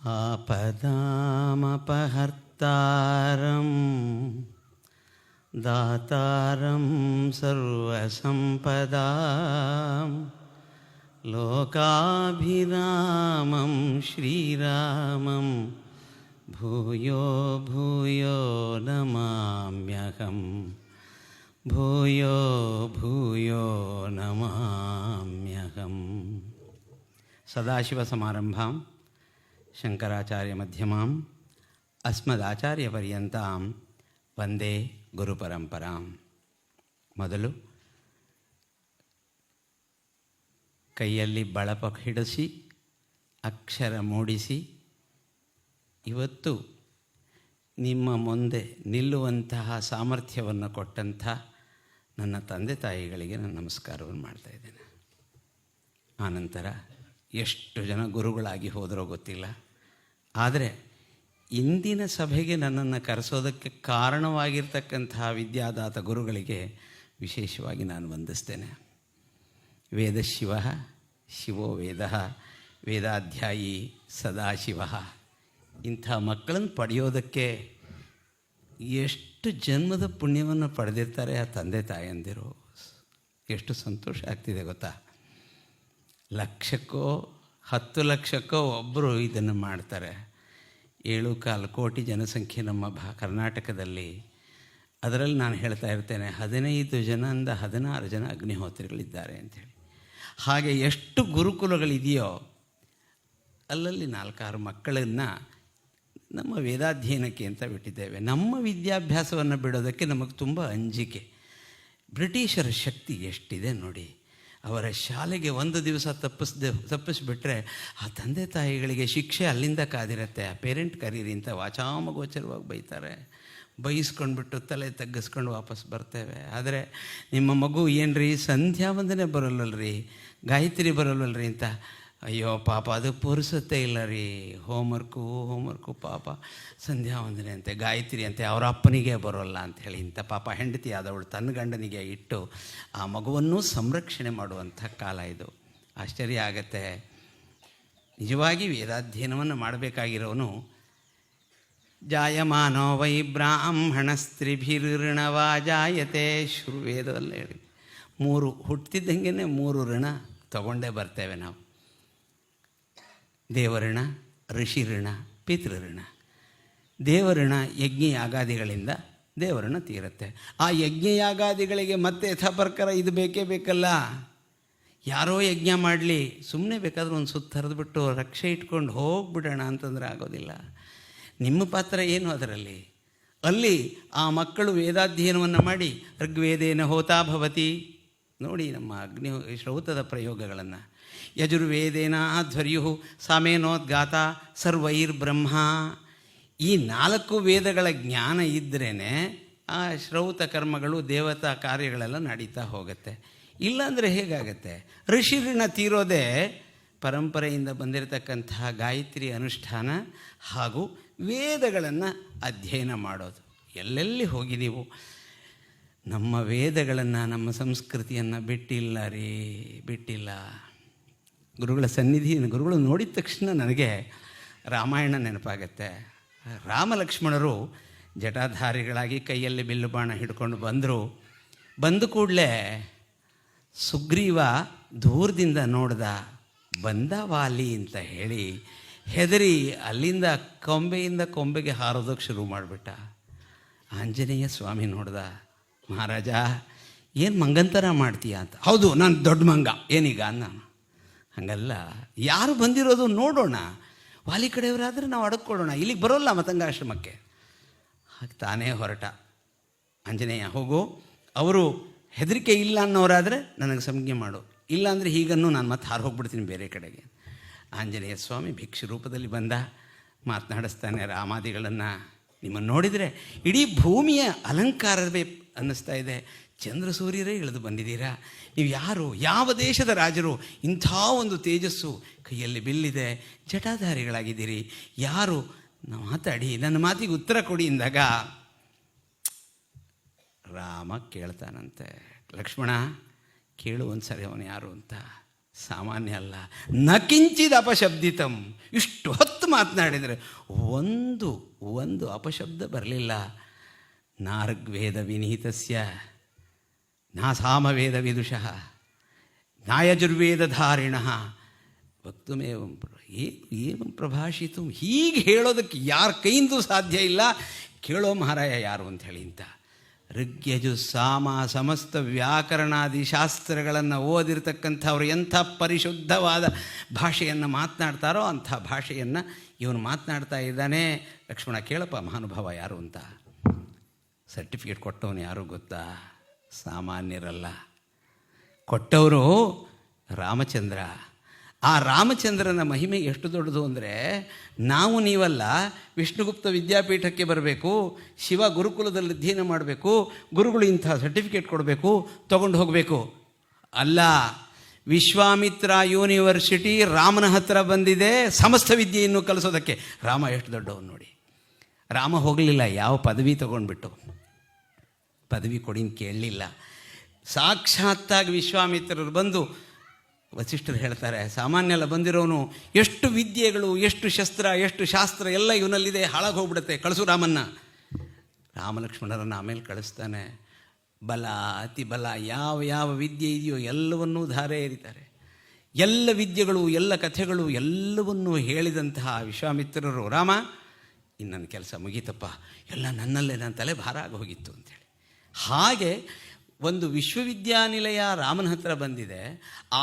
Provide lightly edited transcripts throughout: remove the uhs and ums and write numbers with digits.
आपदामपहर्तारं दातारं सर्वसम्पदां लोकाभिरामं श्रीरामं भूयो भूयो नमाम्यहं भूयो भूयो नमाम्यहं। सदाशिवसमारम्भां शंकराचार्यमध्यमां अस्मदाचार्यपर्यन्तां ವಂದೇ ಗುರುಪರಂಪರಾಂ. ಮೊದಲು ಕೈಯಲ್ಲಿ ಬಳಪ ಹಿಡಿಸಿ ಅಕ್ಷರ ಮೂಡಿಸಿ ಇವತ್ತು ನಿಮ್ಮ ಮುಂದೆ ನಿಲ್ಲುವಂತಹ ಸಾಮರ್ಥ್ಯವನ್ನು ಕೊಟ್ಟಂಥ ನನ್ನ ತಂದೆ ತಾಯಿಗಳಿಗೆ ನಾನು ನಮಸ್ಕಾರವನ್ನು ಮಾಡ್ತಾಯಿದ್ದೇನೆ. ಆನಂತರ ಎಷ್ಟು ಜನ ಗುರುಗಳಾಗಿ ಹೋದರೋ ಗೊತ್ತಿಲ್ಲ, ಆದರೆ ಇಂದಿನ ಸಭೆಗೆ ನನ್ನನ್ನು ಕರೆಸೋದಕ್ಕೆ ಕಾರಣವಾಗಿರ್ತಕ್ಕಂತಹ ವಿದ್ಯಾದಾತ ಗುರುಗಳಿಗೆ ವಿಶೇಷವಾಗಿ ನಾನು ವಂದಿಸ್ತೇನೆ. ವೇದಶಿವ ಶಿವೋ ವೇದ ವೇದಾಧ್ಯಾಯಿ ಸದಾಶಿವ. ಇಂಥ ಮಕ್ಕಳನ್ನು ಪಡೆಯೋದಕ್ಕೆ ಎಷ್ಟು ಜನ್ಮದ ಪುಣ್ಯವನ್ನು ಪಡೆದಿರ್ತಾರೆ ಆ ತಂದೆ ತಾಯಂದಿರು. ಎಷ್ಟು ಸಂತೋಷ ಆಗ್ತಿದೆ ಗೊತ್ತಾ. ಲಕ್ಷಕ್ಕೋ 10 ಲಕ್ಷಕ್ಕೋ ಒಬ್ಬರು ಇದನ್ನು ಮಾಡ್ತಾರೆ. 7.25 ಕೋಟಿ ಜನಸಂಖ್ಯೆ ನಮ್ಮ ಕರ್ನಾಟಕದಲ್ಲಿ. ಅದರಲ್ಲಿ ನಾನು ಹೇಳ್ತಾ ಇರ್ತೇನೆ 15 ಜನದಿಂದ 16 ಜನ ಅಗ್ನಿಹೋತ್ರಿಗಳಿದ್ದಾರೆ ಅಂಥೇಳಿ. ಹಾಗೆ ಎಷ್ಟು ಗುರುಕುಲಗಳಿದೆಯೋ ಅಲ್ಲಲ್ಲಿ 4-6 ಮಕ್ಕಳನ್ನು ನಮ್ಮ ವೇದಾಧ್ಯಯನಕ್ಕೆ ಅಂತ ಬಿಟ್ಟಿದ್ದೇವೆ. ನಮ್ಮ ವಿದ್ಯಾಭ್ಯಾಸವನ್ನು ಬಿಡೋದಕ್ಕೆ ನಮಗೆ ತುಂಬ ಅಂಜಿಕೆ. ಬ್ರಿಟಿಷರ ಶಕ್ತಿ ಎಷ್ಟಿದೆ ನೋಡಿ. ಅವರ ಶಾಲೆಗೆ ಒಂದು ದಿವಸ ತಪ್ಪಿಸ್ಬಿಟ್ರೆ ಆ ತಂದೆ ತಾಯಿಗಳಿಗೆ ಶಿಕ್ಷೆ ಅಲ್ಲಿಂದ ಕಾದಿರುತ್ತೆ. ಆ ಪೇರೆಂಟ್ ಕರೀರಿ ಅಂತ ವಾಚಾಮಗೋಚರವಾಗಿ ಬೈತಾರೆ. ಬೈಸ್ಕೊಂಡ್ಬಿಟ್ಟು ತಲೆ ತಗ್ಗಿಸ್ಕೊಂಡು ವಾಪಸ್ ಬರ್ತೇವೆ. ಆದರೆ ನಿಮ್ಮ ಮಗು ಏನ್ರಿ ಸಂಧ್ಯಾ ವಂದನೆ ಬರೋಲ್ಲಲ್ರಿ, ಗಾಯತ್ರಿ ಬರೋಲ್ಲಲ್ರಿ ಅಂತ, ಅಯ್ಯೋ ಪಾಪ ಅದು ಪುರುಸತ್ತೆ ಇಲ್ಲ ರೀ, ಹೋಮ್ವರ್ಕು ಪಾಪ, ಸಂಧ್ಯಾ ವಂದನೆ ಅಂತೆ, ಗಾಯತ್ರಿ ಅಂತೆ, ಅವರ ಅಪ್ಪನಿಗೆ ಬರೋಲ್ಲ ಅಂಥೇಳಿ ಇಂಥ ಪಾಪ ಹೆಂಡತಿ ಆದವಳು ತನ್ನ ಗಂಡನಿಗೆ ಇಟ್ಟು ಆ ಮಗುವನ್ನು ಸಂರಕ್ಷಣೆ ಮಾಡುವಂಥ ಕಾಲ ಇದು. ಆಶ್ಚರ್ಯ ಆಗತ್ತೆ. ನಿಜವಾಗಿ ವೇದಾಧ್ಯಯನವನ್ನು ಮಾಡಬೇಕಾಗಿರೋನು ಜಾಯಮಾನೋ ವೈ ಬ್ರಾಹ್ಮಣಸ್ತ್ರಿಭಿರ್ಋಣವಾ ಜಾಯತೆ ಶುರುವೇದದಲ್ಲಿ ಹೇಳಿ 3 ಹುಟ್ಟಿದಂಗೆ 3 ಋಣ ತಗೊಂಡೇ ಬರ್ತೇವೆ ನಾವು. ದೇವಋಣ, ಋಷಿಋಣ, ಪಿತೃಋಣ. ದೇವಋಣ ಯಜ್ಞಯಾಗಾದಿಗಳಿಂದ ದೇವಋಣ ತೀರುತ್ತೆ. ಆ ಯಜ್ಞಯಾಗಾದಿಗಳಿಗೆ ಮತ್ತೆ ಯಥಾಪ್ರಕಾರ ಇದು ಬೇಕೇ ಬೇಕಲ್ಲ. ಯಾರೋ ಯಜ್ಞ ಮಾಡಲಿ, ಸುಮ್ಮನೆ ಬೇಕಾದರೂ ಒಂದು ಸುತ್ತ ಹರಿದ್ಬಿಟ್ಟು ರಕ್ಷೆ ಇಟ್ಕೊಂಡು ಹೋಗ್ಬಿಡೋಣ ಅಂತಂದರೆ ಆಗೋದಿಲ್ಲ. ನಿಮ್ಮ ಪಾತ್ರ ಏನು ಅದರಲ್ಲಿ? ಅಲ್ಲಿ ಆ ಮಕ್ಕಳು ವೇದಾಧ್ಯಯನವನ್ನು ಮಾಡಿ ಋಗ್ವೇದೇನ ಹೋತಾ ಭವತಿ. ನೋಡಿ ನಮ್ಮ ಶ್ರೌತದ ಪ್ರಯೋಗಗಳನ್ನು. ಯಜುರ್ವೇದೇನ ಧ್ವರ್ಯು ಸಾಮೇನೋದ್ಗಾತ ಸರ್ವೈರ್ಬ್ರಹ್ಮ. ಈ 4 ವೇದಗಳ ಜ್ಞಾನ ಇದ್ರೇ ಆ ಶ್ರೌತ ಕರ್ಮಗಳು, ದೇವತಾ ಕಾರ್ಯಗಳೆಲ್ಲ ನಡೀತಾ ಹೋಗುತ್ತೆ. ಇಲ್ಲಾಂದರೆ ಹೇಗಾಗತ್ತೆ? ಋಷಿಋಣ ತೀರೋದೇ ಪರಂಪರೆಯಿಂದ ಬಂದಿರತಕ್ಕಂತಹ ಗಾಯತ್ರಿ ಅನುಷ್ಠಾನ ಹಾಗೂ ವೇದಗಳನ್ನು ಅಧ್ಯಯನ ಮಾಡೋದು. ಎಲ್ಲೆಲ್ಲಿ ಹೋಗಿ ನೀವು ನಮ್ಮ ವೇದಗಳನ್ನು, ನಮ್ಮ ಸಂಸ್ಕೃತಿಯನ್ನು ಬಿಟ್ಟಿಲ್ಲ. ಗುರುಗಳ ಸನ್ನಿಧಿ, ಗುರುಗಳು ನೋಡಿದ ತಕ್ಷಣ ನನಗೆ ರಾಮಾಯಣ ನೆನಪಾಗತ್ತೆ. ರಾಮಲಕ್ಷ್ಮಣರು ಜಟಾಧಾರಿಗಳಾಗಿ ಕೈಯಲ್ಲಿ ಬಿಲ್ಲು ಬಾಣ ಹಿಡ್ಕೊಂಡು ಬಂದ ಕೂಡಲೇ ಸುಗ್ರೀವ ದೂರದಿಂದ ನೋಡ್ದ, ಬಂದ ವಾಲಿ ಅಂತ ಹೇಳಿ ಹೆದರಿ ಅಲ್ಲಿಂದ ಕೊಂಬೆಯಿಂದ ಕೊಂಬೆಗೆ ಹಾರೋದಕ್ಕೆ ಶುರು ಮಾಡಿಬಿಟ್ಟ. ಆಂಜನೇಯ ಸ್ವಾಮಿ ನೋಡ್ದ, ಮಹಾರಾಜ ಏನು ಮಂಗಂತರ ಮಾಡ್ತೀಯ ಅಂತ. ಹೌದು, ನಾನು ದೊಡ್ಡ ಮಂಗ, ಏನೀಗ ನಾನು. ಹಾಗಲ್ಲ, ಯಾರು ಬಂದಿರೋದು ನೋಡೋಣ, ವಾಲಿ ಕಡೆಯವರಾದರೆ ನಾವು ಅಡಕ್ಕೊಡೋಣ, ಇಲ್ಲಿಗೆ ಬರೋಲ್ಲ ಮತಂಗಾಶ್ರಮಕ್ಕೆ. ಹಾಗೆ ತಾನೇ ಹೊರಟ. ಆಂಜನೇಯ ಹೋಗು, ಅವರು ಹೆದರಿಕೆ ಇಲ್ಲ ಅನ್ನೋರಾದರೆ ನನಗೆ ಸಂಜ್ಞೆ ಮಾಡು, ಇಲ್ಲಾಂದರೆ ಹೀಗನ್ನು ನಾನು ಮತ್ತೆ ಹಾರು ಹೋಗ್ಬಿಡ್ತೀನಿ ಬೇರೆ ಕಡೆಗೆ. ಆಂಜನೇಯ ಸ್ವಾಮಿ ಭಿಕ್ಷು ರೂಪದಲ್ಲಿ ಬಂದ, ಮಾತನಾಡಿಸ್ತಾನೆ ರಾಮಾದಿಗಳನ್ನು. ನಿಮ್ಮನ್ನು ನೋಡಿದರೆ ಇಡೀ ಭೂಮಿಯ ಅಲಂಕಾರವೇ ಅನ್ನಿಸ್ತಾ ಇದೆ. ಚಂದ್ರ ಸೂರ್ಯರೇ ಇಳಿದು ಬಂದಿದ್ದೀರಾ, ನೀವು ಯಾರು, ಯಾವ ದೇಶದ ರಾಜರು, ಇಂಥ ಒಂದು ತೇಜಸ್ಸು, ಕೈಯಲ್ಲಿ ಬಿಲ್ಲಿದೆ, ಜಟಾಧಾರಿಗಳಾಗಿದ್ದೀರಿ, ಯಾರು, ಮಾತಾಡಿ, ನನ್ನ ಮಾತಿಗೆ ಉತ್ತರ ಕೊಡಿ ಎಂದಾಗ ರಾಮ ಕೇಳ್ತಾನಂತೆ, ಲಕ್ಷ್ಮಣ ಕೇಳು ಒಂದು ಸರಿ ಅವನು ಯಾರು ಅಂತ. ಸಾಮಾನ್ಯ ಅಲ್ಲ. ನ ಕಿಂಚಿದ್ ಅಪಶಬ್ದಿತಂ. ಇಷ್ಟು ಹೊತ್ತು ಮಾತನಾಡಿದರೆ ಒಂದು ಅಪಶಬ್ದ ಬರಲಿಲ್ಲ. ನಾ ಋಗ್ವೇದ ವಿನೀತಸ್ಯ ನಾ ಸಾಮವೇದ ವಿದುಷಃ ನಾಯಜುರ್ವೇದಧಾರಿಣಃ ವಕ್ತುಮೇವಂ ಏವಂ ಪ್ರಭಾಷಿತು. ಹೀಗೆ ಹೇಳೋದಕ್ಕೆ ಯಾರ ಕೈಯಿಂದೂ ಸಾಧ್ಯ ಇಲ್ಲ. ಕೇಳೋ ಮಹಾರಾಯ ಯಾರು ಅಂತ ಹೇಳಿ ಅಂತ. ಋಗ್ಯಜು ಸಾಮ ಸಮಸ್ತ ವ್ಯಾಕರಣಾದಿ ಶಾಸ್ತ್ರಗಳನ್ನು ಓದಿರ್ತಕ್ಕಂಥವ್ರು ಎಂಥ ಪರಿಶುದ್ಧವಾದ ಭಾಷೆಯನ್ನು ಮಾತನಾಡ್ತಾರೋ ಅಂಥ ಭಾಷೆಯನ್ನು ಇವನು ಮಾತನಾಡ್ತಾ ಇದ್ದಾನೆ. ಲಕ್ಷ್ಮಣ ಕೇಳಪ್ಪ ಮಹಾನುಭಾವ ಯಾರು ಅಂತ. ಸರ್ಟಿಫಿಕೇಟ್ ಕೊಟ್ಟವನು ಯಾರು ಗೊತ್ತಾ? ಸಾಮಾನ್ಯರಲ್ಲ. ಕೊಟ್ಟವರು ರಾಮಚಂದ್ರ. ಆ ರಾಮಚಂದ್ರನ ಮಹಿಮೆ ಎಷ್ಟು ದೊಡ್ಡದು ಅಂದರೆ, ನಾವು ನೀವಲ್ಲ, ವಿಷ್ಣುಗುಪ್ತ ವಿದ್ಯಾಪೀಠಕ್ಕೆ ಬರಬೇಕು, ಶಿವ ಗುರುಕುಲದಲ್ಲಿ ಅಧ್ಯಯನ ಮಾಡಬೇಕು, ಗುರುಗಳು ಇಂಥ ಸರ್ಟಿಫಿಕೇಟ್ ಕೊಡಬೇಕು, ತೊಗೊಂಡು ಹೋಗಬೇಕು ಅಲ್ಲ. ವಿಶ್ವಾಮಿತ್ರ ಯೂನಿವರ್ಸಿಟಿ ರಾಮನ ಹತ್ರ ಬಂದಿದೆ ಸಮಸ್ತ ವಿದ್ಯೆಯನ್ನು ಕಲಿಸೋದಕ್ಕೆ. ರಾಮ ಎಷ್ಟು ದೊಡ್ಡವನು ನೋಡಿ. ರಾಮ ಹೋಗಲಿಲ್ಲ, ಯಾವ ಪದವಿ ತೊಗೊಂಡ್ಬಿಟ್ಟು. ಪದವಿ ಕೊಡಿನ ಕೇಳಲಿಲ್ಲ. ಸಾಕ್ಷಾತ್ತಾಗಿ ವಿಶ್ವಾಮಿತ್ರರು ಬಂದು, ವಸಿಷ್ಠರು ಹೇಳ್ತಾರೆ, ಸಾಮಾನ್ಯ ಎಲ್ಲ ಬಂದಿರೋನು ಎಷ್ಟು ವಿದ್ಯೆಗಳು, ಎಷ್ಟು ಶಸ್ತ್ರ, ಎಷ್ಟು ಶಾಸ್ತ್ರ ಎಲ್ಲ ಇವನಲ್ಲಿದೆ, ಹಾಳಾಗಿ ಹೋಗ್ಬಿಡುತ್ತೆ, ಕಳಿಸು ರಾಮನ್ನ. ರಾಮಲಕ್ಷ್ಮಣರನ್ನು ಆಮೇಲೆ ಕಳಿಸ್ತಾನೆ. ಬಲ, ಅತಿ ಬಲ, ಯಾವ ಯಾವ ವಿದ್ಯೆ ಇದೆಯೋ ಎಲ್ಲವನ್ನೂ ಧಾರೆ ಎರಿತಾರೆ. ಎಲ್ಲ ವಿದ್ಯೆಗಳು, ಎಲ್ಲ ಕಥೆಗಳು ಎಲ್ಲವನ್ನೂ ಹೇಳಿದಂತಹ ವಿಶ್ವಾಮಿತ್ರರು, ರಾಮ ಇನ್ನು ನನ್ನ ಕೆಲಸ ಮುಗೀತಪ್ಪ, ಎಲ್ಲ ನನ್ನಲ್ಲೇ, ನನ್ನ ತಲೆ ಭಾರ ಆಗೋಗಿತ್ತು ಅಂಥೇಳಿ. ಹಾಗೆ ಒಂದು ವಿಶ್ವವಿದ್ಯಾನಿಲಯ ರಾಮನ ಹತ್ರ ಬಂದಿದೆ.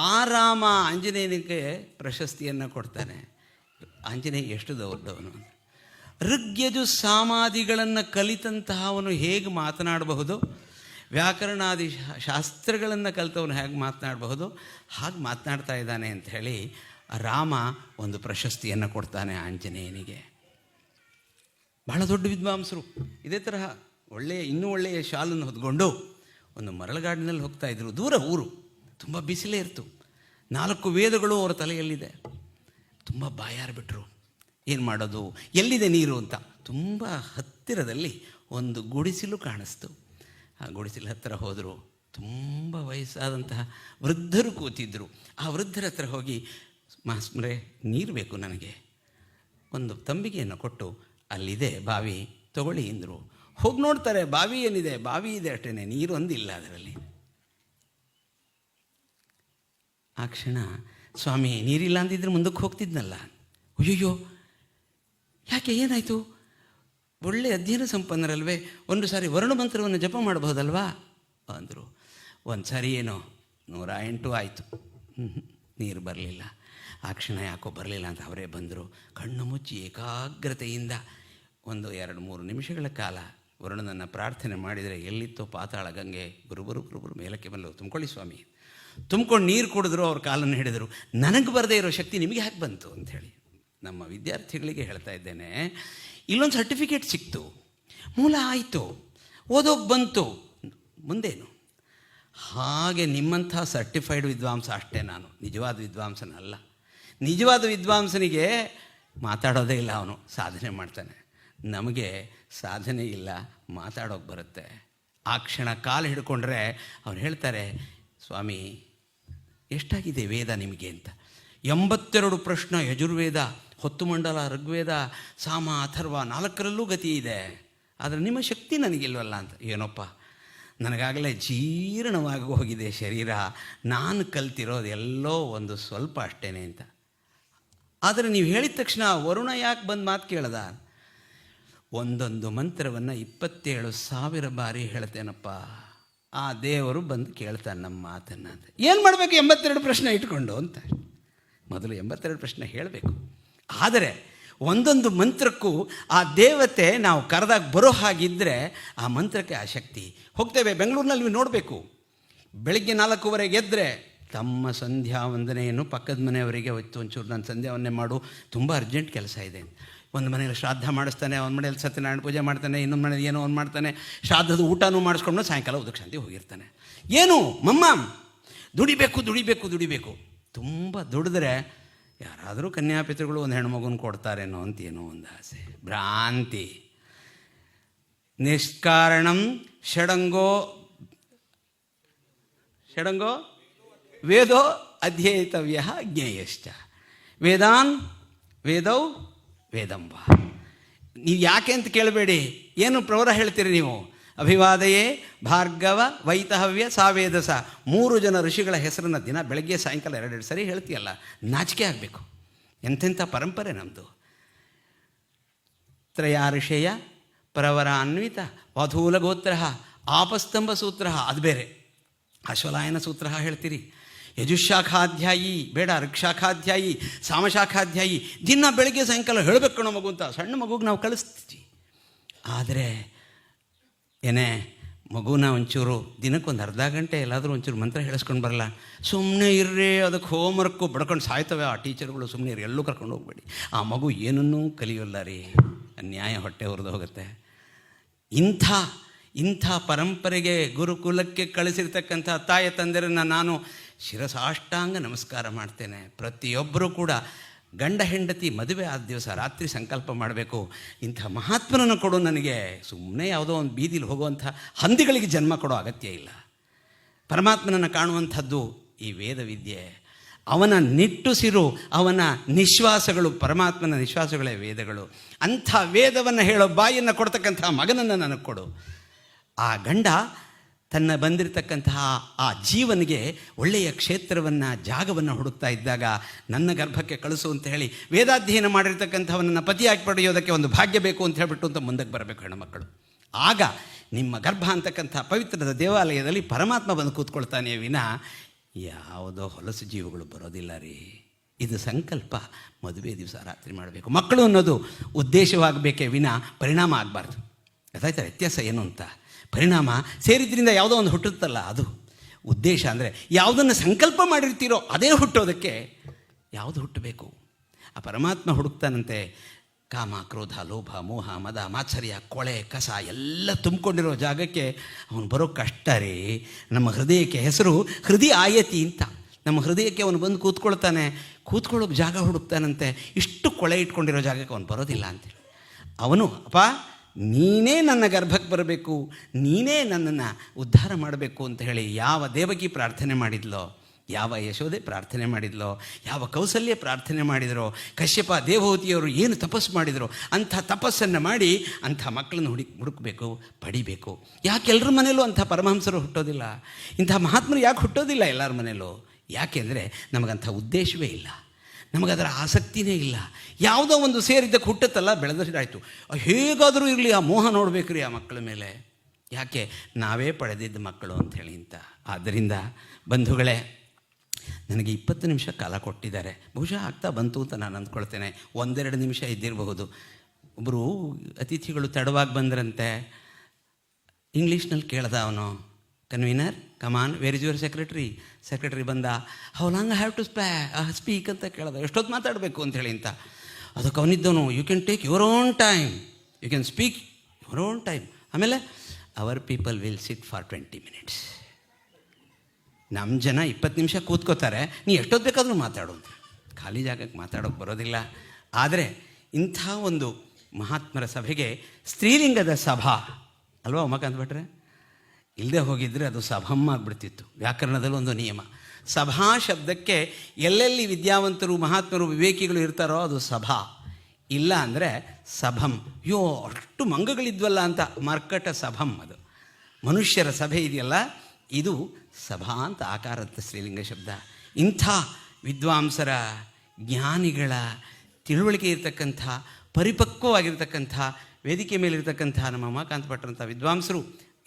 ಆ ರಾಮ ಆಂಜನೇಯನಿಗೆ ಪ್ರಶಸ್ತಿಯನ್ನು ಕೊಡ್ತಾನೆ. ಆಂಜನೇಯ ಎಷ್ಟು ದೊಡ್ಡವನು. ಋಗ್ಯಜು ಸಾಮಾದಿಗಳನ್ನು ಕಲಿತಂತಹವನು ಹೇಗೆ ಮಾತನಾಡಬಹುದು, ವ್ಯಾಕರಣಾದಿ ಶಾಸ್ತ್ರಗಳನ್ನು ಕಲಿತವನು ಹೇಗೆ ಮಾತನಾಡಬಹುದು, ಹಾಗೆ ಮಾತನಾಡ್ತಾ ಇದ್ದಾನೆ ಅಂತ ಹೇಳಿ ರಾಮ ಒಂದು ಪ್ರಶಸ್ತಿಯನ್ನು ಕೊಡ್ತಾನೆ ಆಂಜನೇಯನಿಗೆ. ಬಹಳ ದೊಡ್ಡ ವಿದ್ವಾಂಸರು. ಇದೇ ತರಹ ಇನ್ನೂ ಒಳ್ಳೆಯ ಶಾಲನ್ನು ಹೊತ್ಕೊಂಡು ಒಂದು ಮರಳುಗಾಡಿನಲ್ಲಿ ಹೋಗ್ತಾಯಿದ್ರು. ದೂರ ಊರು, ತುಂಬ ಬಿಸಿಲೇ ಇರ್ತು. 4 ವೇದಗಳು ಅವರ ತಲೆಯಲ್ಲಿದೆ. ತುಂಬ ಬಾಯಾರಿಬಿಟ್ರು. ಏನು ಮಾಡೋದು, ಎಲ್ಲಿದೆ ನೀರು ಅಂತ. ತುಂಬ ಹತ್ತಿರದಲ್ಲಿ ಒಂದು ಗುಡಿಸಿಲು ಕಾಣಿಸ್ತು. ಆ ಗುಡಿಸಿಲ ಹತ್ತಿರ ಹೋದರು. ತುಂಬ ವಯಸ್ಸಾದಂತಹ ವೃದ್ಧರು ಕೂತಿದ್ದರು. ಆ ವೃದ್ಧರ ಹತ್ರ ಹೋಗಿ, ಮಾಸ್ಮರೇ ನೀರು ಬೇಕು ನನಗೆ, ಒಂದು ತಂಬಿಗೆಯನ್ನು ಕೊಟ್ಟು, ಅಲ್ಲಿದೆ ಬಾವಿ, ತಗೊಳ್ಳಿ ಎಂದರು. ಹೋಗಿ ನೋಡ್ತಾರೆ, ಬಾವಿ ಏನಿದೆ, ಬಾವಿ ಇದೆ ಅಷ್ಟೇ, ನೀರು ಒಂದಿಲ್ಲ ಅದರಲ್ಲಿ. ಆ ಕ್ಷಣ, ಸ್ವಾಮಿ ನೀರಿಲ್ಲ ಅಂದಿದ್ರೆ ಮುಂದಕ್ಕೆ ಹೋಗ್ತಿದ್ನಲ್ಲ. ಅಯ್ಯಯ್ಯೋ ಯಾಕೆ, ಏನಾಯಿತು? ಒಳ್ಳೆ ಅಧ್ಯಯನ ಸಂಪನ್ನರಲ್ವೇ, ಒಂದು ಸಾರಿ ವರುಣ ಮಂತ್ರವನ್ನು ಜಪ ಮಾಡಬಹುದಲ್ವಾ ಅಂದರು. ಒಂದು ಸಾರಿ ಏನೋ 108 ಆಯಿತು, ನೀರು ಬರಲಿಲ್ಲ. ಆ ಕ್ಷಣ ಯಾಕೋ ಬರಲಿಲ್ಲ ಅಂತ ಅವರೇ ಬಂದರು. ಕಣ್ಣು ಮುಚ್ಚಿ ಏಕಾಗ್ರತೆಯಿಂದ 1-2-3 ನಿಮಿಷಗಳ ಕಾಲ ವರುಣನನ್ನು ಪ್ರಾರ್ಥನೆ ಮಾಡಿದರೆ, ಎಲ್ಲಿತ್ತೋ ಪಾತಾಳ ಗಂಗೆ ಗುರುಬರು ಮೇಲಕ್ಕೆ ಬಂದು, ತುಂಬ್ಕೊಳ್ಳಿ ಸ್ವಾಮಿ. ತುಂಬ್ಕೊಂಡು ನೀರು ಕುಡಿದ್ರು. ಅವ್ರ ಕಾಲನ್ನು ಹಿಡಿದರು. ನನಗೆ ಬರದೇ ಇರೋ ಶಕ್ತಿ ನಿಮಗೆ ಯಾಕೆ ಬಂತು ಅಂಥೇಳಿ. ನಮ್ಮ ವಿದ್ಯಾರ್ಥಿಗಳಿಗೆ ಹೇಳ್ತಾ ಇದ್ದೇನೆ, ಇಲ್ಲೊಂದು ಸರ್ಟಿಫಿಕೇಟ್ ಸಿಕ್ತು, ಮೂಲ ಆಯಿತು, ಓದೋಗಿ ಬಂತು, ಮುಂದೇನು? ಹಾಗೆ ನಿಮ್ಮಂಥ ಸರ್ಟಿಫೈಡ್ ವಿದ್ವಾಂಸ ಅಷ್ಟೇ ನಾನು, ನಿಜವಾದ ವಿದ್ವಾಂಸನಲ್ಲ. ನಿಜವಾದ ವಿದ್ವಾಂಸನಿಗೆ ಮಾತಾಡೋದೇ ಇಲ್ಲ, ಅವನು ಸಾಧನೆ ಮಾಡ್ತಾನೆ. ನಮಗೆ ಸಾಧನೆ ಇಲ್ಲ, ಮಾತಾಡೋಕೆ ಬರುತ್ತೆ. ಆ ಕ್ಷಣ ಕಾಲು ಹಿಡ್ಕೊಂಡ್ರೆ ಅವ್ರು ಹೇಳ್ತಾರೆ, ಸ್ವಾಮಿ ಎಷ್ಟಾಗಿದೆ ವೇದ ನಿಮಗೆ ಅಂತ. 82 ಪ್ರಶ್ನ ಯಜುರ್ವೇದ, 10 ಮಂಡಲ ಋಗ್ವೇದ, ಸಾಮ ಅಥರ್ವ 4ರಲ್ಲೂ ಗತಿ ಇದೆ. ಆದರೆ ನಿಮ್ಮ ಶಕ್ತಿ ನನಗಿಲ್ವಲ್ಲ ಅಂತ. ಏನಪ್ಪ, ನನಗಾಗಲೇ ಜೀರ್ಣವಾಗಿ ಹೋಗಿದೆ ಶರೀರ, ನಾನು ಕಲ್ತಿರೋದು ಎಲ್ಲೋ ಒಂದು ಸ್ವಲ್ಪ ಅಷ್ಟೇ ಅಂತ. ಆದರೆ ನೀವು ಹೇಳಿದ ತಕ್ಷಣ ವರುಣ ಯಾಕೆ ಬಂದು ಮಾತು ಕೇಳ್ದ? ಒಂದೊಂದು ಮಂತ್ರವನ್ನು 27,000 ಬಾರಿ ಹೇಳ್ತೇನಪ್ಪ, ಆ ದೇವರು ಬಂದು ಕೇಳ್ತಾನೆ ನಮ್ಮ ಮಾತನ್ನು ಅಂತ. ಏನು ಮಾಡಬೇಕು? 82 ಪ್ರಶ್ನೆ ಇಟ್ಕೊಂಡು ಅಂತ. ಮೊದಲು 82 ಪ್ರಶ್ನೆ ಹೇಳಬೇಕು. ಆದರೆ ಒಂದೊಂದು ಮಂತ್ರಕ್ಕೂ ಆ ದೇವತೆ ನಾವು ಕರೆದಾಗ ಬರೋ ಹಾಗಿದ್ದರೆ ಆ ಮಂತ್ರಕ್ಕೆ ಆ ಶಕ್ತಿ. ಹೋಗ್ತೇವೆ ಬೆಂಗಳೂರಿನಲ್ಲಿ ನೋಡಬೇಕು, ಬೆಳಗ್ಗೆ 4:15 ಎದ್ದರೆ ತಮ್ಮ ಸಂಧ್ಯಾ ವಂದನೆಯನ್ನು ಪಕ್ಕದ ಮನೆಯವರಿಗೆ ಹೊತ್ತು, ಒಂಚೂರು ನಾನು ಸಂಧ್ಯಾ ವಂದನೆ ಮಾಡು, ತುಂಬ ಅರ್ಜೆಂಟ್ ಕೆಲಸ ಇದೆ. ಒಂದು ಮನೇಲಿ ಶ್ರಾದ್ದ ಮಾಡಿಸ್ತಾನೆ, ಒಂದು ಮನೇಲಿ ಸತ್ಯನಾರಾಯಣ ಪೂಜೆ ಮಾಡ್ತಾನೆ, ಇನ್ನೊಂದು ಮನೇಲಿ ಏನೋ ಒಂದು ಮಾಡ್ತಾನೆ, ಶ್ರಾದ್ದದ ಊಟನೂ ಮಾಡಿಸ್ಕೊಂಡು ಸಾಯಂಕಾಲ ಉದಕ್ ಶಾಂತಿ ಹೋಗಿರ್ತಾನೆ. ಏನು ಮಮ್ಮ ದುಡಿಬೇಕು. ತುಂಬ ದುಡಿದ್ರೆ ಯಾರಾದರೂ ಕನ್ಯಾಪಿತೃಗಳು ಒಂದು ಹೆಣ್ಮಗುನ ಕೊಡ್ತಾರೇನೋ ಅಂತ ಏನೋ ಒಂದು ಆಸೆ, ಭ್ರಾಂತಿ. ನಿಷ್ಕಾರಣಂ ಷಡಂಗೋ ವೇದೋ ಅಧ್ಯೇತವ್ಯ ಜ್ಞೇಯಶ್ಚ. ವೇದಾನ್ ವೇದೌ ವೇದಂಬ. ನೀವು ಯಾಕೆ ಅಂತ ಕೇಳಬೇಡಿ, ಏನು ಪ್ರವರ ಹೇಳ್ತೀರಿ ನೀವು? ಅಭಿವಾದಯೇ ಭಾರ್ಗವ ವೈತಹವ್ಯ ಸಾವೇದಸ. 3 ಜನ ಋಷಿಗಳ ಹೆಸರನ್ನು ದಿನ ಬೆಳಗ್ಗೆ ಸಾಯಂಕಾಲ 2 ಸರಿ ಹೇಳ್ತೀಯಲ್ಲ, ನಾಚಿಕೆ ಆಗಬೇಕು. ಎಂತೆಂಥ ಪರಂಪರೆ ನಮ್ಮದು. ತ್ರಯ ಋಷಯ ಪ್ರವರಾನ್ವಿತ ವಧೂಲಗೋತ್ರ ಆಪಸ್ತಂಭ ಸೂತ್ರ, ಅದು ಬೇರೆ. ಅಶ್ವಲಾಯನ ಸೂತ್ರ ಹೇಳ್ತೀರಿ. ಯಜುಶಾಖಾಧ್ಯಾಯಿ ಬೇಡ, ಋಕ್ಷಾಖಾಧ್ಯಾಯಿ, ಸಾಮಶಾಖಾಧ್ಯಾಯಿ. ದಿನ ಬೆಳಗ್ಗೆ ಸಾಯಂಕಾಲ ಹೇಳಬೇಕು ಕಣೋ ಮಗು ಅಂತ ಸಣ್ಣ ಮಗುಗೆ ನಾವು ಕಳಿಸ್ತೀವಿ. ಆದರೆ ಏನೇ ಮಗುನ ಒಂಚೂರು ದಿನಕ್ಕೊಂದು ಅರ್ಧ ಗಂಟೆ ಎಲ್ಲಾದರೂ ಒಂಚೂರು ಮಂತ್ರ ಹೇಳಿಸ್ಕೊಂಡು ಬರಲ್ಲ. ಸುಮ್ಮನೆ ಇರ್ರಿ, ಅದಕ್ಕೆ ಹೋಮ್ವರ್ಕು ಬಡ್ಕೊಂಡು ಸಾಯ್ತವೆ ಆ ಟೀಚರ್ಗಳು. ಸುಮ್ಮನೆ ಇರ್ರಿ, ಎಲ್ಲೂ ಕರ್ಕೊಂಡು ಹೋಗ್ಬೇಡಿ. ಆ ಮಗು ಏನನ್ನೂ ಕಲಿಯೋಲ್ಲ ರೀ, ನ್ಯಾಯ ಹೊಟ್ಟೆ ಹೊರದು ಹೋಗುತ್ತೆ. ಇಂಥ ಪರಂಪರೆಗೆ ಗುರುಕುಲಕ್ಕೆ ಕಳಿಸಿರ್ತಕ್ಕಂಥ ತಾಯ ತಂದೆರನ್ನು ನಾನು ಶಿರಸಾಷ್ಟಾಂಗ ನಮಸ್ಕಾರ ಮಾಡ್ತೇನೆ. ಪ್ರತಿಯೊಬ್ಬರೂ ಕೂಡ ಗಂಡ ಹೆಂಡತಿ ಮದುವೆ ಆದ ದಿವಸ ರಾತ್ರಿ ಸಂಕಲ್ಪ ಮಾಡಬೇಕು, ಇಂಥ ಮಹಾತ್ಮನನ್ನು ಕೊಡು ನನಗೆ. ಸುಮ್ಮನೆ ಯಾವುದೋ ಒಂದು ಬೀದಿಲಿ ಹೋಗುವಂಥ ಹಂದಿಗಳಿಗೆ ಜನ್ಮ ಕೊಡೋ ಅಗತ್ಯ ಇಲ್ಲ. ಪರಮಾತ್ಮನನ್ನು ಕಾಣುವಂಥದ್ದು ಈ ವೇದವಿದ್ಯೆ. ಅವನ ನಿಟ್ಟುಸಿರು, ಅವನ ನಿಶ್ವಾಸಗಳು, ಪರಮಾತ್ಮನ ನಿಶ್ವಾಸಗಳೇ ವೇದಗಳು. ಅಂಥ ವೇದವನ್ನು ಹೇಳೋ ಬಾಯನ್ನು ಕೊಡ್ತಕ್ಕಂಥ ಮಗನನ್ನು ನನಗೆ ಕೊಡು. ಆ ಗಂಡ ತನ್ನ ಬಂದಿರತಕ್ಕಂತಹ ಆ ಜೀವನಿಗೆ ಒಳ್ಳೆಯ ಕ್ಷೇತ್ರವನ್ನು, ಜಾಗವನ್ನು ಹುಡುಕ್ತಾ ಇದ್ದಾಗ ನನ್ನ ಗರ್ಭಕ್ಕೆ ಕಳಿಸು ಅಂತ ಹೇಳಿ ವೇದಾಧ್ಯಯನ ಮಾಡಿರ್ತಕ್ಕಂಥವನನ್ನು ಪತಿಯಾಗಿ ಪಡೆಯೋದಕ್ಕೆ ಒಂದು ಭಾಗ್ಯ ಬೇಕು ಅಂತ ಹೇಳಿಬಿಟ್ಟು ಅಂತ ಮುಂದಕ್ಕೆ ಬರಬೇಕು ಹೆಣ್ಣುಮಕ್ಕಳು. ಆಗ ನಿಮ್ಮ ಗರ್ಭ ಅಂತಕ್ಕಂಥ ಪವಿತ್ರದ ದೇವಾಲಯದಲ್ಲಿ ಪರಮಾತ್ಮ ಬಂದು ಕೂತ್ಕೊಳ್ತಾನೆ ವಿನ ಯಾವುದೋ ಹೊಲಸು ಜೀವಗಳು ಬರೋದಿಲ್ಲ ರೀ. ಇದು ಸಂಕಲ್ಪ ಮದುವೆ ದಿವಸ ರಾತ್ರಿ ಮಾಡಬೇಕು. ಮಕ್ಕಳು ಅನ್ನೋದು ಉದ್ದೇಶವಾಗಬೇಕೇ ವಿನ ಪರಿಣಾಮ ಆಗಬಾರ್ದು. ಗೊತ್ತಾಯ್ತಾ ವ್ಯತ್ಯಾಸ ಏನು ಅಂತ? ಪರಿಣಾಮ ಸೇರಿದ್ರಿಂದ ಯಾವುದೋ ಒಂದು ಹುಟ್ಟುತ್ತಲ್ಲ, ಅದು ಉದ್ದೇಶ. ಅಂದರೆ ಯಾವುದನ್ನು ಸಂಕಲ್ಪ ಮಾಡಿರ್ತೀರೋ ಅದೇ ಹುಟ್ಟೋದಕ್ಕೆ ಯಾವುದು ಹುಟ್ಟಬೇಕು. ಆ ಪರಮಾತ್ಮ ಹುಡುಕ್ತಾನಂತೆ. ಕಾಮ, ಕ್ರೋಧ, ಲೋಭ, ಮೋಹ, ಮದ, ಮಾತ್ಸರ್ಯ, ಕೊಳೆ, ಕಸ ಎಲ್ಲ ತುಂಬಿಕೊಂಡಿರೋ ಜಾಗಕ್ಕೆ ಅವನು ಬರೋ ಕಷ್ಟ ರೀ. ನಮ್ಮ ಹೃದಯಕ್ಕೆ ಹೆಸರು ಹೃದಯ ಆಯತಿ ಅಂತ. ನಮ್ಮ ಹೃದಯಕ್ಕೆ ಅವನು ಬಂದು ಕೂತ್ಕೊಳ್ಳೋಕೆ ಜಾಗ ಹುಡುಕ್ತಾನಂತೆ. ಇಷ್ಟು ಕೊಳೆ ಇಟ್ಕೊಂಡಿರೋ ಜಾಗಕ್ಕೆ ಅವನು ಬರೋದಿಲ್ಲ ಅಂತೇಳಿ. ಅವನು ಅಪ್ಪ ನೀನೇ ನನ್ನ ಗರ್ಭಕ್ಕೆ ಬರಬೇಕು, ನೀನೇ ನನ್ನನ್ನು ಉದ್ಧಾರ ಮಾಡಬೇಕು ಅಂತ ಹೇಳಿ ಯಾವ ದೇವಕಿ ಪ್ರಾರ್ಥನೆ ಮಾಡಿದ್ಲೋ, ಯಾವ ಯಶೋದೆ ಪ್ರಾರ್ಥನೆ ಮಾಡಿದ್ಲೋ, ಯಾವ ಕೌಸಲ್ಯ ಪ್ರಾರ್ಥನೆ ಮಾಡಿದರೋ, ಕಶ್ಯಪ ದೇವಹೂತಿಯವರು ಏನು ತಪಸ್ಸು ಮಾಡಿದರೋ ಅಂಥ ತಪಸ್ಸನ್ನು ಮಾಡಿ ಅಂಥ ಮಕ್ಕಳನ್ನು ಹುಡುಕಬೇಕು, ಪಡಿಬೇಕು. ಯಾಕೆ ಎಲ್ಲರ ಮನೆಯಲ್ಲೂ ಅಂಥ ಪರಮಹಂಸರು ಹುಟ್ಟೋದಿಲ್ಲ? ಇಂಥ ಮಹಾತ್ಮರು ಯಾಕೆ ಹುಟ್ಟೋದಿಲ್ಲ ಎಲ್ಲರ ಮನೆಯಲ್ಲೂ? ಯಾಕೆಂದರೆ ನಮಗಂಥ ಉದ್ದೇಶವೇ ಇಲ್ಲ, ನಮಗದರ ಆಸಕ್ತಿನೇ ಇಲ್ಲ. ಯಾವುದೋ ಒಂದು ಸೇರಿದ್ದಕ್ಕೆ ಹುಟ್ಟತ್ತಲ್ಲ, ಬೆಳೆದಾಯಿತು. ಹೇಗಾದರೂ ಇರಲಿ ಆ ಮೋಹ ನೋಡಬೇಕು ರೀ ಆ ಮಕ್ಕಳ ಮೇಲೆ. ಯಾಕೆ? ನಾವೇ ಪಡೆದಿದ್ದ ಮಕ್ಕಳು ಅಂಥೇಳಿ ಅಂತ. ಆದ್ದರಿಂದ ಬಂಧುಗಳೇ, ನನಗೆ 20 ನಿಮಿಷ ಕಾಲ ಕೊಟ್ಟಿದ್ದಾರೆ. ಬಹುಶಃ ಆಗ್ತಾ ಬಂತು ಅಂತ ನಾನು ಅಂದ್ಕೊಳ್ತೇನೆ. 1-2 ನಿಮಿಷ ಇದ್ದಿರಬಹುದು. ಒಬ್ಬರು ಅತಿಥಿಗಳು ತಡವಾಗಿ ಬಂದ್ರಂತೆ. ಇಂಗ್ಲೀಷ್ನಲ್ಲಿ ಕೇಳ್ದ ಅವನು, convener come on, where is your secretary ಬಂದ. How long I have to speak ಅಂತ ಕೇಳ್ದ. ಎಷ್ಟೊತ್ತು ಮಾತಾಡಬೇಕು ಅಂಥೇಳಿ ಅಂತ. ಅದಕ್ಕೆ ಅವನಿದ್ದವನು, you can take your own time, you can speak your own time. ಆಮೇಲೆ our people will sit for 20 minutes. ನಮ್ಮ ಜನ 20 ನಿಮಿಷ ಕೂತ್ಕೋತಾರೆ, ನೀ ಎಷ್ಟೊತ್ತು ಬೇಕಾದರೂ ಮಾತಾಡು ಅಂತ. ಖಾಲಿ ಜಾಗಕ್ಕೆ ಮಾತಾಡೋಕ್ಕೆ ಬರೋದಿಲ್ಲ. ಆದರೆ ಇಂಥ ಒಂದು ಮಹಾತ್ಮರ ಸಭೆಗೆ ಸ್ತ್ರೀಲಿಂಗದ ಸಭಾ ಅಲ್ವಾ ಉಮಾಕಾಂತ್ ಭಟ್ರೆ? ಇಲ್ಲದೆ ಹೋಗಿದ್ದರೆ ಅದು ಸಭಮ್ಮ ಆಗಿಬಿಡ್ತಿತ್ತು. ವ್ಯಾಕರಣದಲ್ಲಿ ಒಂದು ನಿಯಮ, ಸಭಾ ಶಬ್ದಕ್ಕೆ ಎಲ್ಲೆಲ್ಲಿ ವಿದ್ಯಾವಂತರು, ಮಹಾತ್ಮರು, ವಿವೇಕಿಗಳು ಇರ್ತಾರೋ ಅದು ಸಭಾ. ಇಲ್ಲ ಅಂದರೆ ಸಭಂ. ಅಯ್ಯೋ ಅಷ್ಟು ಮಂಗಗಳಿದ್ವಲ್ಲ ಅಂತ ಮರ್ಕಟ ಸಭಂ. ಅದು ಮನುಷ್ಯರ ಸಭೆ ಇದೆಯಲ್ಲ, ಇದು ಸಭಾ ಅಂತ ಆಕಾರದ ಸ್ತ್ರೀಲಿಂಗ ಶಬ್ದ. ಇಂಥ ವಿದ್ವಾಂಸರ, ಜ್ಞಾನಿಗಳ, ತಿಳುವಳಿಕೆ ಇರತಕ್ಕಂಥ, ಪರಿಪಕ್ವವಾಗಿರ್ತಕ್ಕಂಥ, ವೇದಿಕೆ ಮೇಲಿರ್ತಕ್ಕಂಥ ನಮ್ಮ ಉಮಾಕಾಂತ್ ಭಟ್ರಂಥ ವಿದ್ವಾಂಸರು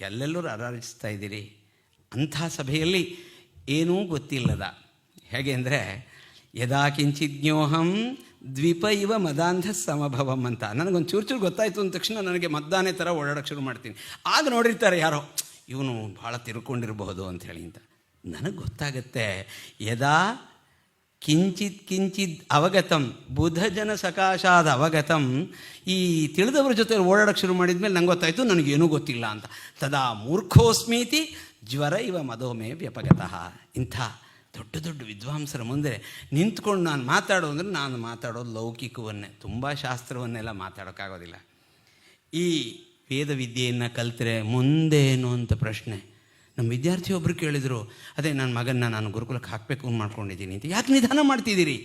ಎಲ್ಲೆಲ್ಲರೂ ಆರಾಧಿಸ್ತಾ ಇದ್ದೀರಿ. ಅಂಥ ಸಭೆಯಲ್ಲಿ ಏನೂ ಗೊತ್ತಿಲ್ಲದ, ಹೇಗೆ ಅಂದರೆ ಯದಾ ಕಿಂಚಿಜ್ಞೋಹಂ ದ್ವಿಪ ಇವ ಮದಾಂಧ ಸಮಭವಂ ಅಂತ. ನನಗೊಂದು ಚೂರು ಗೊತ್ತಾಯಿತು ಅಂದ ತಕ್ಷಣ ನನಗೆ ಮದ್ದಾನೆ ಥರ ಓಡಾಡೋಕ್ಕೆ ಶುರು ಮಾಡ್ತೀನಿ. ಆಗ ನೋಡಿರ್ತಾರೆ ಯಾರೋ, ಇವನು ಭಾಳ ತಿರ್ಕೊಂಡಿರಬಹುದು ಅಂಥೇಳಿ ಅಂತ. ನನಗೆ ಗೊತ್ತಾಗತ್ತೆ, ಯದಾ ಕಿಂಚಿತ್ ಅವಗತಂ ಬುಧಜನ ಸಕಾಶಾದ ಅವಗತಂ. ಈ ತಿಳಿದವ್ರ ಜೊತೆ ಓಡಾಡೋಕ್ಕೆ ಶುರು ಮಾಡಿದ ಮೇಲೆ ನಂಗೆ ಗೊತ್ತಾಯಿತು ನನಗೇನೂ ಗೊತ್ತಿಲ್ಲ ಅಂತ. ತದಾ ಮೂರ್ಖೋಸ್ಮೀತಿ ಜ್ವರ ಇವ ಮಧೋಮೇ ವ್ಯಪಗತಃ. ಇಂಥ ದೊಡ್ಡ ದೊಡ್ಡ ವಿದ್ವಾಂಸರ ಮುಂದೆ ನಿಂತ್ಕೊಂಡು ನಾನು ಮಾತಾಡೋದು ನಾನು ಮಾತಾಡೋದು ಲೌಕಿಕವನ್ನೇ, ತುಂಬ ಶಾಸ್ತ್ರವನ್ನೆಲ್ಲ ಮಾತಾಡೋಕ್ಕಾಗೋದಿಲ್ಲ. ಈ ವೇದವಿದ್ಯೆಯನ್ನು ಕಲಿತರೆ ಮುಂದೇನು ಅಂತ ಪ್ರಶ್ನೆ. ನಮ್ಮ ವಿದ್ಯಾರ್ಥಿ ಒಬ್ಬರು ಕೇಳಿದರು, ಅದೇ ನನ್ನ ಮಗನ್ನ ನಾನು ಗುರುಕುಲಕ್ಕೆ ಹಾಕಬೇಕು ಮಾಡ್ಕೊಂಡಿದ್ದೀನಿ ಅಂತ. ಯಾಕೆ ನಿಧಾನ ಮಾಡ್ತಿದ್ದೀರಿ?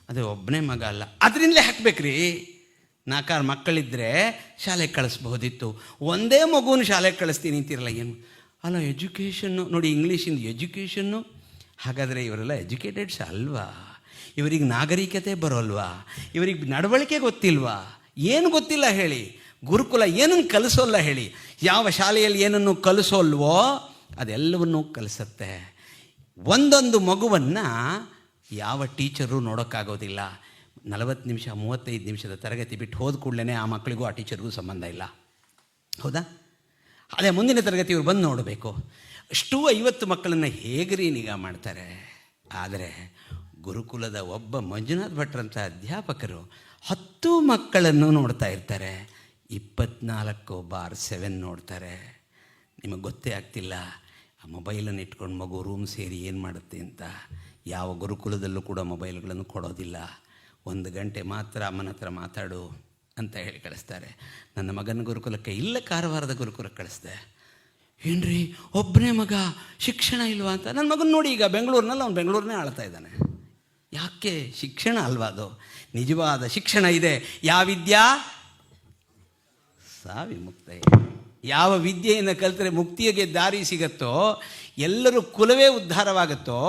ಅದೇ ಒಬ್ಬನೇ ಮಗ ಅಲ್ಲ, ಅದರಿಂದಲೇ ಹಾಕ್ಬೇಕ್ರಿ. 4 ಮಕ್ಕಳಿದ್ದರೆ ಶಾಲೆಗೆ ಕಳಿಸ್ಬಹುದಿತ್ತು. ಒಂದೇ ಮಗುನ ಶಾಲೆಗೆ ಕಳಿಸ್ತೀನಿ ಅಂತಿರಲ್ಲ. ಏನು ಅಲ್ಲ, ಎಜುಕೇಷನ್ನು ನೋಡಿ, ಇಂಗ್ಲೀಷಿಂದ ಎಜುಕೇಷನ್ನು. ಹಾಗಾದರೆ ಇವರೆಲ್ಲ ಎಜುಕೇಟೆಡ್ಸ್ ಅಲ್ವಾ? ಇವರಿಗೆ ನಾಗರಿಕತೆ ಬರೋಲ್ವಾ? ಇವರಿಗೆ ನಡವಳಿಕೆ ಗೊತ್ತಿಲ್ವಾ? ಏನು ಗೊತ್ತಿಲ್ಲ ಹೇಳಿ? ಗುರುಕುಲ ಏನನ್ನು ಕಲಿಸೋಲ್ಲ ಹೇಳಿ? ಯಾವ ಶಾಲೆಯಲ್ಲಿ ಏನನ್ನು ಕಲಿಸೋಲ್ವೋ ಅದೆಲ್ಲವನ್ನೂ ಕಲಿಸುತ್ತೆ. ಒಂದೊಂದು ಮಗುವನ್ನು ಯಾವ ಟೀಚರು ನೋಡೋಕ್ಕಾಗೋದಿಲ್ಲ. 40 ನಿಮಿಷ 35 ನಿಮಿಷದ ತರಗತಿ ಬಿಟ್ಟು ಹೋದ ಕೂಡಲೇ ಆ ಮಕ್ಕಳಿಗೂ ಆ ಟೀಚರ್ಗೂ ಸಂಬಂಧ ಇಲ್ಲ, ಹೌದಾ? ಅದೇ ಮುಂದಿನ ತರಗತಿ ಇವ್ರು ಬಂದು ನೋಡಬೇಕು. ಅಷ್ಟು 50 ಮಕ್ಕಳನ್ನು ಹೇಗ್ರಿ ನಿಗಾ ಮಾಡ್ತಾರೆ? ಆದರೆ ಗುರುಕುಲದ ಒಬ್ಬ ಮಂಜುನಾಥ್ ಭಟ್ರಂಥ ಅಧ್ಯಾಪಕರು 10 ಮಕ್ಕಳನ್ನು ನೋಡ್ತಾ ಇರ್ತಾರೆ. 24/7 ನೋಡ್ತಾರೆ. ನಿಮಗೆ ಗೊತ್ತೇ ಆಗ್ತಿಲ್ಲ ಆ ಮೊಬೈಲನ್ನು ಇಟ್ಕೊಂಡು ಮಗು ರೂಮ್ ಸೇರಿ ಏನು ಮಾಡುತ್ತೆ ಅಂತ. ಯಾವ ಗುರುಕುಲದಲ್ಲೂ ಕೂಡ ಮೊಬೈಲ್ಗಳನ್ನು ಕೊಡೋದಿಲ್ಲ. 1 ಗಂಟೆ ಮಾತ್ರ ಅಮ್ಮನ ಹತ್ರ ಮಾತಾಡು ಅಂತ ಹೇಳಿ ಕಳಿಸ್ತಾರೆ. ನನ್ನ ಮಗನ ಗುರುಕುಲಕ್ಕೆ ಇಲ್ಲ, ಕಾರವಾರದ ಗುರುಕುಲಕ್ಕೆ ಕಳಿಸ್ದೆ. ಏನ್ರಿ ಒಬ್ಬನೇ ಮಗ, ಶಿಕ್ಷಣ ಇಲ್ವಾ ಅಂತ. ನನ್ನ ಮಗನ ನೋಡಿ, ಈಗ ಬೆಂಗಳೂರಿನಲ್ಲಿ ಅವ್ನು ಬೆಂಗಳೂರನ್ನೇ ಆಳ್ತಾ ಇದ್ದಾನೆ. ಯಾಕೆ? ಶಿಕ್ಷಣ ಅಲ್ವಾ ಅದು? ನಿಜವಾದ ಶಿಕ್ಷಣ ಇದೆ. ಯಾವ ವಿದ್ಯಾ ಸಾ ವಿಮುಕ್ತ. ಯಾವ ವಿದ್ಯೆಯನ್ನು ಕಲಿತರೆ ಮುಕ್ತಿಗೆ ದಾರಿ ಸಿಗುತ್ತೋ, ಎಲ್ಲರೂ ಕುಲವೇ ಉದ್ಧಾರವಾಗುತ್ತೋ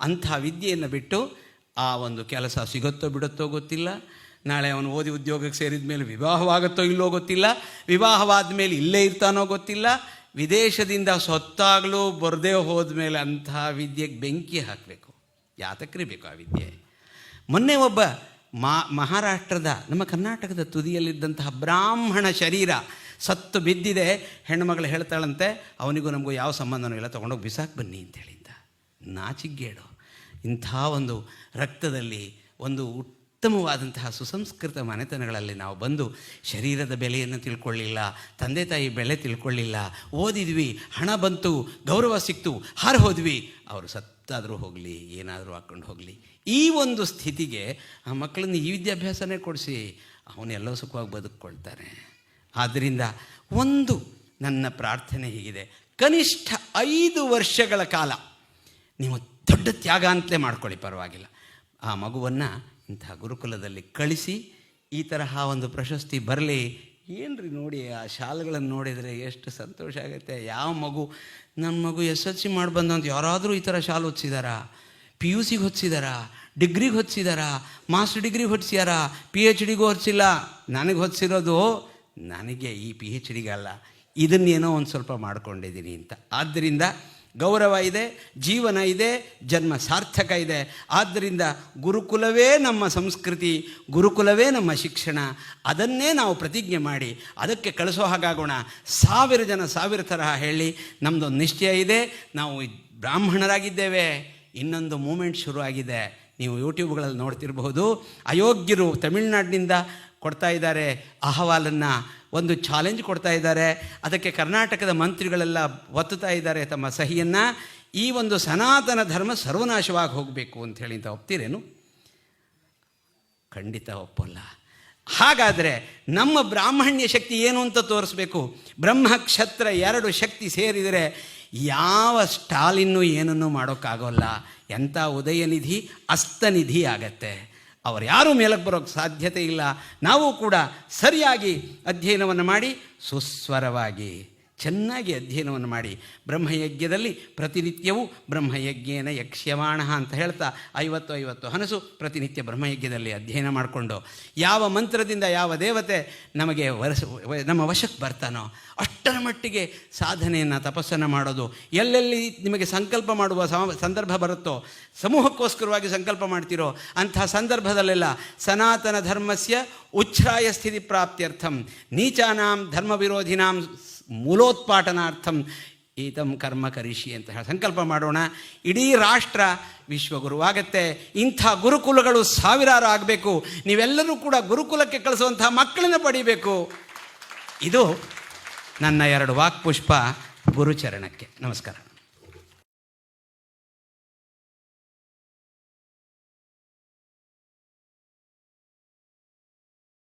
ಅಂಥ ವಿದ್ಯೆಯನ್ನು ಬಿಟ್ಟು ಆ ಒಂದು ಕೆಲಸ ಸಿಗುತ್ತೋ ಬಿಡುತ್ತೋ ಗೊತ್ತಿಲ್ಲ. ನಾಳೆ ಅವನು ಓದಿ ಉದ್ಯೋಗಕ್ಕೆ ಸೇರಿದ ಮೇಲೆ ವಿವಾಹವಾಗುತ್ತೋ ಇಲ್ಲೋ ಗೊತ್ತಿಲ್ಲ. ವಿವಾಹವಾದ ಮೇಲೆ ಇಲ್ಲೇ ಇರ್ತಾನೋ ಗೊತ್ತಿಲ್ಲ. ವಿದೇಶದಿಂದ ಸೊತ್ತಾಗಲೂ ಬರದೇ ಹೋದ ಮೇಲೆ ಅಂಥ ವಿದ್ಯೆಗೆ ಬೆಂಕಿ ಹಾಕಬೇಕು. ಯಾತಕ್ರಿ ಬೇಕು ಆ ವಿದ್ಯೆ? ಮೊನ್ನೆ ಒಬ್ಬ ಮಹಾರಾಷ್ಟ್ರದ, ನಮ್ಮ ಕರ್ನಾಟಕದ ತುದಿಯಲ್ಲಿದ್ದಂತಹ ಬ್ರಾಹ್ಮಣ ಶರೀರ ಸತ್ತು ಬಿದ್ದಿದೆ. ಹೆಣ್ಣುಮಗಳು ಹೇಳ್ತಾಳಂತೆ, ಅವನಿಗೂ ನಮಗೂ ಯಾವ ಸಂಬಂಧನೂ ಇಲ್ಲ, ತೊಗೊಂಡೋಗಿ ಬಿಸಾಕಿ ಬನ್ನಿ ಅಂತೇಳಿದ್ದ. ನಾಚಿಗೇಡು. ಇಂಥ ಒಂದು ರಕ್ತದಲ್ಲಿ ಒಂದು ಉತ್ತಮವಾದಂತಹ ಸುಸಂಸ್ಕೃತ ಮನೆತನಗಳಲ್ಲಿ ನಾವು ಬಂದು ಶರೀರದ ಬೆಲೆಯನ್ನು ತಿಳ್ಕೊಳ್ಳಿಲ್ಲ, ತಂದೆ ತಾಯಿ ಬೆಲೆ ತಿಳ್ಕೊಳ್ಳಿಲ್ಲ. ಓದಿದ್ವಿ, ಹಣ ಬಂತು, ಗೌರವ ಸಿಕ್ತು, ಹಾರು ಹೋದ್ವಿ. ಅವರು ಸತ್ತಾದರೂ ಹೋಗಲಿ, ಏನಾದರೂ ಹಾಕ್ಕೊಂಡು ಹೋಗಲಿ. ಈ ಒಂದು ಸ್ಥಿತಿಗೆ ಆ ಮಕ್ಕಳನ್ನು ಈ ವಿದ್ಯಾಭ್ಯಾಸನೇ ಕೊಡಿಸಿ ಅವನ್ನೆಲ್ಲೋ ಸುಖವಾಗಿ ಬದುಕ್ಕೊಳ್ತಾರೆ. ಆದ್ದರಿಂದ ಒಂದು ನನ್ನ ಪ್ರಾರ್ಥನೆ ಹೀಗಿದೆ, ಕನಿಷ್ಠ 5 ವರ್ಷಗಳ ಕಾಲ ನೀವು ದೊಡ್ಡ ತ್ಯಾಗ ಅಂತಲೇ ಮಾಡ್ಕೊಳ್ಳಿ, ಪರವಾಗಿಲ್ಲ. ಆ ಮಗುವನ್ನು ಇಂಥ ಗುರುಕುಲದಲ್ಲಿ ಕಳಿಸಿ ಈ ತರಹ ಒಂದು ಪ್ರಶಸ್ತಿ ಬರಲಿ. ಏನ್ರಿ ನೋಡಿ, ಆ ಶಾಲೆಗಳನ್ನು ನೋಡಿದರೆ ಎಷ್ಟು ಸಂತೋಷ ಆಗುತ್ತೆ. ಯಾವ ಮಗು, ನನ್ನ ಮಗು SSLC ಮಾಡಿ ಬಂದಂತ ಯಾರಾದರೂ ಈ ಥರ ಶಾಲೆ ಹೊಚ್ಚಿದಾರಾ? PUCಗೆ ಹೊಚ್ಚಿದಾರಾ? ಡಿಗ್ರಿಗೆ ಹೊಚ್ಚಿದಾರಾ? ಮಾಸ್ಟರ್ ಡಿಗ್ರಿಗೆ ಹೊಚ್ಚಿದಾರಾ? PhDಗೂ ಹೊಚ್ಚಿಲ್ಲ. ನನಗೆ ಹೊಚ್ಚಿರೋದು, ನನಗೆ ಈ PhDಗಲ್ಲ, ಇದನ್ನೇನೋ ಒಂದು ಸ್ವಲ್ಪ ಮಾಡ್ಕೊಂಡಿದ್ದೀನಿ ಅಂತ. ಆದ್ದರಿಂದ ಗೌರವ ಇದೆ, ಜೀವನ ಇದೆ, ಜನ್ಮ ಸಾರ್ಥಕ ಇದೆ. ಆದ್ದರಿಂದ ಗುರುಕುಲವೇ ನಮ್ಮ ಸಂಸ್ಕೃತಿ, ಗುರುಕುಲವೇ ನಮ್ಮ ಶಿಕ್ಷಣ. ಅದನ್ನೇ ನಾವು ಪ್ರತಿಜ್ಞೆ ಮಾಡಿ ಅದಕ್ಕೆ ಕಳಿಸೋ ಹಾಗಾಗೋಣ. 1000 ಜನ 1000 ತರಹ ಹೇಳಿ ನಮ್ಮದೊಂದು ನಿಶ್ಚಯ ಇದೆ. ನಾವು ಬ್ರಾಹ್ಮಣರಾಗಿದ್ದೇವೆ. ಇನ್ನೊಂದು ಮೂಮೆಂಟ್ ಶುರುವಾಗಿದೆ, ನೀವು ಯೂಟ್ಯೂಬ್ಗಳಲ್ಲಿ ನೋಡ್ತಿರಬಹುದು. ಅಯೋಗ್ಯರು ತಮಿಳುನಾಡಿನಿಂದ ಕೊಡ್ತಾ ಇದ್ದಾರೆ ಅಹವಾಲನ್ನು, ಒಂದು ಚಾಲೆಂಜ್ ಕೊಡ್ತಾ ಇದ್ದಾರೆ. ಅದಕ್ಕೆ ಕರ್ನಾಟಕದ ಮಂತ್ರಿಗಳೆಲ್ಲ ಒತ್ತುತ್ತಾ ಇದ್ದಾರೆ ತಮ್ಮ ಸಹಿಯನ್ನು. ಈ ಒಂದು ಸನಾತನ ಧರ್ಮ ಸರ್ವನಾಶವಾಗಿ ಹೋಗಬೇಕು ಅಂಥೇಳಿ ಅಂತ ಒಪ್ತೀರೇನು? ಖಂಡಿತ ಒಪ್ಪಲ್ಲ. ಹಾಗಾದರೆ ನಮ್ಮ ಬ್ರಾಹ್ಮಣ್ಯ ಶಕ್ತಿ ಏನು ಅಂತ ತೋರಿಸ್ಬೇಕು. ಬ್ರಹ್ಮ ಕ್ಷತ್ರ 2 ಶಕ್ತಿ ಸೇರಿದರೆ ಯಾವ ಸ್ಟಾಲಿನ್ನು ಏನನ್ನೂ ಮಾಡೋಕ್ಕಾಗೋಲ್ಲ. ಎಂಥ ಉದಯನಿಧಿ ಅಸ್ತನಿಧಿ ಆಗತ್ತೆ. ಅವರು ಯಾರೂ ಮೇಲಕ್ಕೆ ಬರೋಕ್ಕೆ ಸಾಧ್ಯತೆ ಇಲ್ಲ. ನಾವು ಕೂಡ ಸರಿಯಾಗಿ ಅಧ್ಯಯನವನ್ನು ಮಾಡಿ, ಸುಸ್ವರವಾಗಿ ಚೆನ್ನಾಗಿ ಅಧ್ಯಯನವನ್ನು ಮಾಡಿ, ಬ್ರಹ್ಮಯಜ್ಞದಲ್ಲಿ ಪ್ರತಿನಿತ್ಯವೂ ಬ್ರಹ್ಮಯಜ್ಞೇನ ಯಕ್ಷ್ಯಮಾಣ ಅಂತ ಹೇಳ್ತಾ 50 ಹನಸು ಪ್ರತಿನಿತ್ಯ ಬ್ರಹ್ಮಯಜ್ಞದಲ್ಲಿ ಅಧ್ಯಯನ ಮಾಡಿಕೊಂಡು ಯಾವ ಮಂತ್ರದಿಂದ ಯಾವ ದೇವತೆ ನಮಗೆ ನಮ್ಮ ವಶಕ್ಕೆ ಬರ್ತಾನೋ ಅಷ್ಟರ ಮಟ್ಟಿಗೆ ಸಾಧನೆಯನ್ನು, ತಪಸ್ಸನ್ನು ಮಾಡೋದು. ಎಲ್ಲೆಲ್ಲಿ ನಿಮಗೆ ಸಂಕಲ್ಪ ಮಾಡುವ ಸಂದರ್ಭ ಬರುತ್ತೋ, ಸಮೂಹಕ್ಕೋಸ್ಕರವಾಗಿ ಸಂಕಲ್ಪ ಮಾಡ್ತಿರೋ ಅಂಥ ಸಂದರ್ಭದಲ್ಲೆಲ್ಲ ಸನಾತನ ಧರ್ಮಸ್ಯ ಉಚ್ಛ್ರಾಯ ಸ್ಥಿತಿ ಪ್ರಾಪ್ತ್ಯರ್ಥಂ ನೀಚಾನಾಂ ಧರ್ಮ ವಿರೋಧಿನಾಂ ಮೂಲೋತ್ಪಾಟನಾರ್ಥಂ ಈತಂ ಕರ್ಮ ಕರಿಷಿ ಅಂತ ಹೇಳಿ ಸಂಕಲ್ಪ ಮಾಡೋಣ. ಇಡೀ ರಾಷ್ಟ್ರ ವಿಶ್ವಗುರುವಾಗತ್ತೆ. ಇಂಥ ಗುರುಕುಲಗಳು 1000 ಆಗಬೇಕು. ನೀವೆಲ್ಲರೂ ಕೂಡ ಗುರುಕುಲಕ್ಕೆ ಕಳಿಸುವಂಥ ಮಕ್ಕಳನ್ನು ಪಡಿಬೇಕು. ಇದು ನನ್ನ 2 ವಾಕ್ಪುಷ್ಪ ಗುರುಚರಣಕ್ಕೆ. ನಮಸ್ಕಾರ.